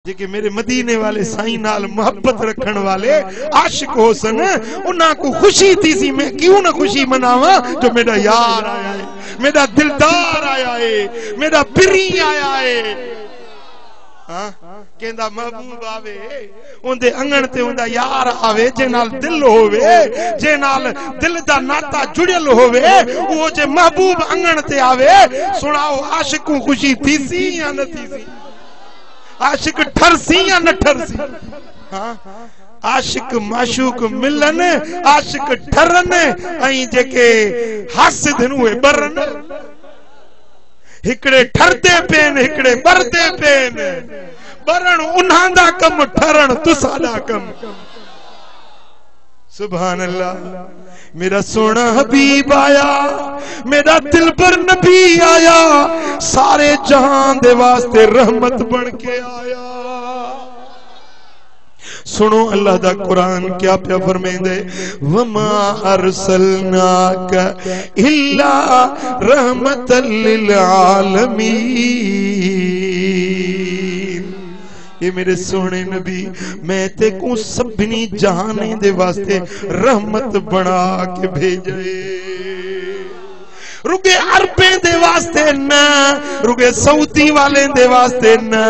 جے کہ میرے مدینے والے سائیں نال محبت رکھن والے عاشق ہو سن انہاں کو خوشی تھی سی میں کیوں نہ خوشی مناواں جو میرا یار آیا ہے میرا دلدار آیا ہے میرا پری آیا ہے کہندا محبوب آوے اون دے انگن تے اوندا یار آوے جے نال دل ہووے جے نال دل دا ناتا جڑل ہووے او جے محبوب انگن تے آوے سناؤ عاشقوں خوشی تھی سی یا نہ تھی سی عاشق ٹھرسی یا نہ ٹھرسی عاشق معشوق ملن عاشق ٹھرن ऐं जेके हासिद हुए बरन हिकड़े ठरदे पेन हिकड़े बरदे पेन बरन उन्हां दा कम ठरन तुसाडा कम सुभान अल्लाह मेरा सोना हबीब आया मेरा दिल पर नबी आया सारे जहां दे वास्ते रहमत बन के आया सुनो अल्लाह दा कुरान क्या प्या फरमाइंदे वमा अरसलनाका इल्ला रहमतल लिल आलमीन ये मेरे सोने नबी मैं ते को सबनी जहाने दे वास्ते रहमत बना के भेजे रुके अरबे दे वास्ते ना रुके सऊदी वाले दे वास्ते ना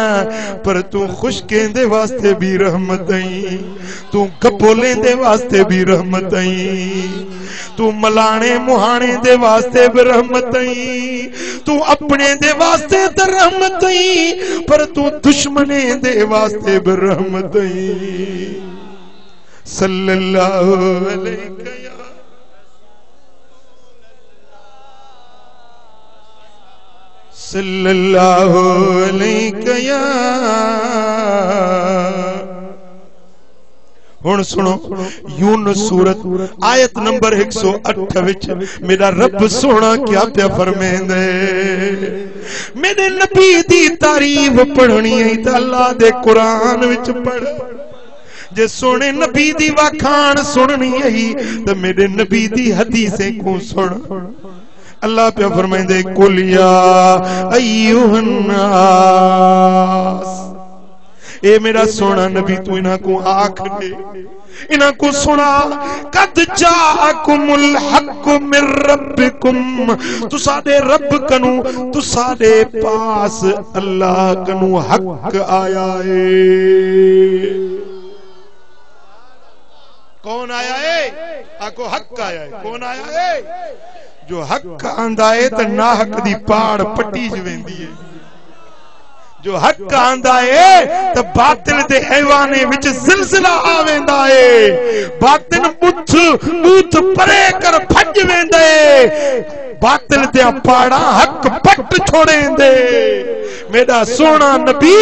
पर तू खुशके दे वास्ते भी रहमत आई तू कपोले दे वास्ते भी रहमत आई तू मलाने मुहाने दे वास्ते भी रहमत आई तू अपने दे वास्ते ते रहमत आई पर तू दुश्मने दे वास्ते भी रहमत आई सल्लल्लाहु अलैहि सल्लल्लाहु अलैहि या हुन सुनो यूनुस सूरत आयत नंबर 108 विच मेरा रब सोना क्या प्या फरमांदे मेरे नबी दी तारीफ पढ़नी है ते अल्लाह दे कुरान विच पढ़ जे सोने नबी दी वखान सुननी है ते मेरे नबी दी हदीसें को सुन अल्लाह पे फरमाइंदे कुल या अय्युहन नास ए मेरा सोना नबी तू इना को आख दे इना को सुना कद जाकुमुल हक मिर रब्बिकुम तुसादे रब कनु तुसादे पास अल्लाह कनु हक आया है कौन आया है आको हक आया है कौन आया है जो हक आंदा है तो ना हक दी पाड़ पट्टी च वेंदी है जो हक आंदा है तो बातिल दे हैवाने विच जिलजिला आवेंदा है बातिल मुठ मुठ परे कर भज वेंदा है बातिल दे पाड़ा हक पट छोड़ेंदे मेरा सोना नबी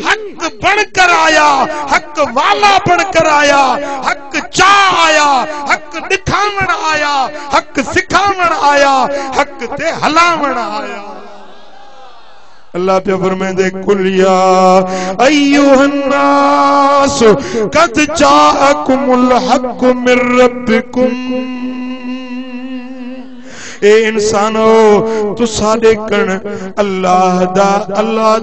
हक बनकर आया हक वाला बनकर आया हक चा आया हक दिखावण आया हक सिखावण आया हक ते हलावण आया अल्लाह पे फरमांदे कुल या अय्युहन नास कद जाअकुमुल हक मिर रब्बिकुम ए इंसानो तुसाडे कण अल्लाह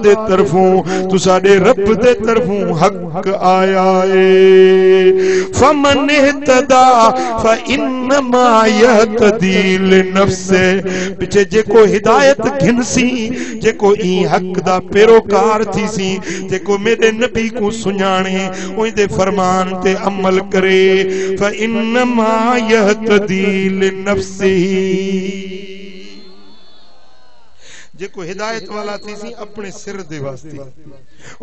दे तरफों तुसाडे रब दे तरफों हक आया है फमन इहतदा फइन्नमा यहतदी लिनफ्से पिछे जेको हिदायत घिनसी जेको ई हक दा पेरोकार थी सी जेको मेरे नबी को सुञाणे ओई दे फरमान ते अमल करे फइन्नमा यहतदी लिनफ्सिही जेको हिदायत वाला थी सी अपने सिर दे वास्ते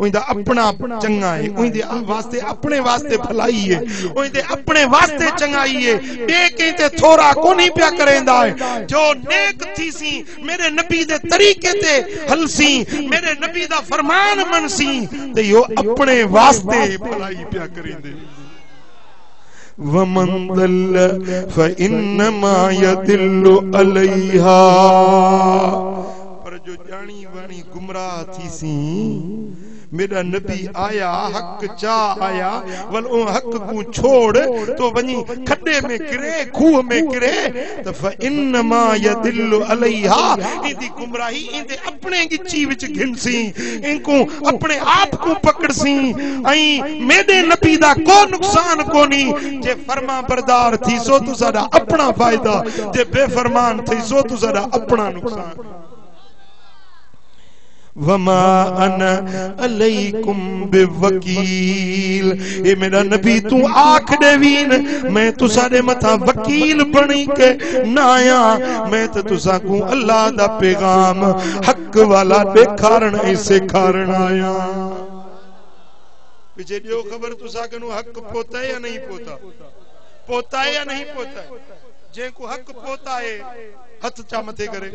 ओंदा अपना चंगा है ओंदे वास्ते अपने वास्ते भलाई है ओंदे अपने वास्ते चंगाई है बे कहते थोड़ा कोनी पिया करेंदा है जो नेक थी सी मेरे नबी दे तरीके ते हलसी मेरे नबी दा फरमान मनसी ते यो अपने वास्ते भलाई पिया करेंदे वमन दल्ल फइन्नमा यदिल्लु अलैहा पर जो जानी वाणी गुमराह थी सी میرا نبی آیا حق چاہ آیا ول اون حق کو چھوڑ تو ونی کھڈے میں کرے کھوہ میں کرے تو فانما يدل علیہا ایندی گمراہی ایندے اپنے گچی وچ گھنسی ان کو اپنے آپ کو پکڑ سی ائی میرے نبی دا کو نقصان کو نہیں جے فرما بردار تھی سو تو ساڈا اپنا فائدہ جے بے فرمان تھی سو تو ساڈا اپنا نقصان وما انا علیکم بوکیل اے میرا نبی تو آکھ دے وین میں تو سارے متھا وکیل بنی کے نہ آیا میں تو تساں کو اللہ دا پیغام حق والا دکھارن ایسے کھارن آیا پیچھے دیو خبر تساں کنو حق پوتا ہے یا نہیں پوتا پوتا ہے یا نہیں پوتا ہے جن کو حق پوتا ہے ہتھ چا متے کرے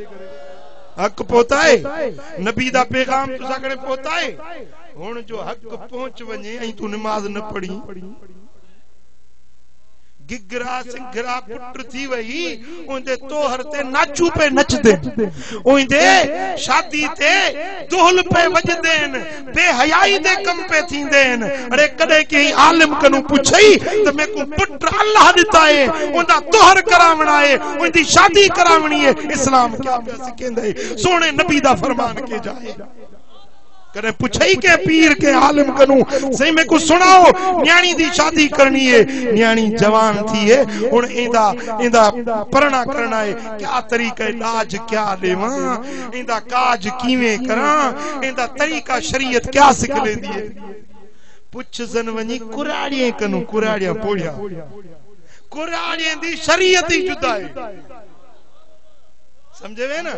حق پوتا ہے نبی دا پیغام تسا کنے پوتا ہے ہن جو حق پہنچ ونجے ائی تو نماز نہ پڑھی گگرا سنگرا پٹر تھی وئی اون دے توہر تے ناچو پہ نچ دے اون دے شادی تے دہل پہ وج دین بے حیائی دے کم پہ تھی دین ارے کدے کہ عالم کنو پوچھئی تے میں کو پٹر اللہ دیتا ہے اون دا توہر کراونا ہے اون دی شادی کراونی ہے اسلام کیا پہ سکھیندا ہے سونے نبی دا فرمان کے جائے کرے پوچھئی کے پیر کے عالم کنو صحیح میں کو سناؤ نیانی دی شادی کرنی ہے نیانی جوان تھی ہے ہن ایندا پرنا کرنا ہے کیا طریقہ علاج کیا لیواں ایندا کاج کیویں کراں ایندا طریقہ شریعت کیا سکھ لیندی ہے پوچھ زن ونی کراڑیاں کنو کراڑیاں پوڑیا کراڑیاں دی شریعت ہی جدا ہے سمجھے وے نا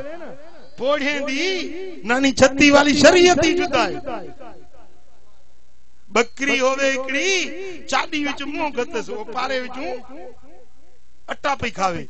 پوڑھیں دی نانی چھتی والی شریعت ہی جدا ہے بکری ہووے اکڑی چاڈی وچ منہ گھتس او پارے وچوں اٹا پئی کھاوے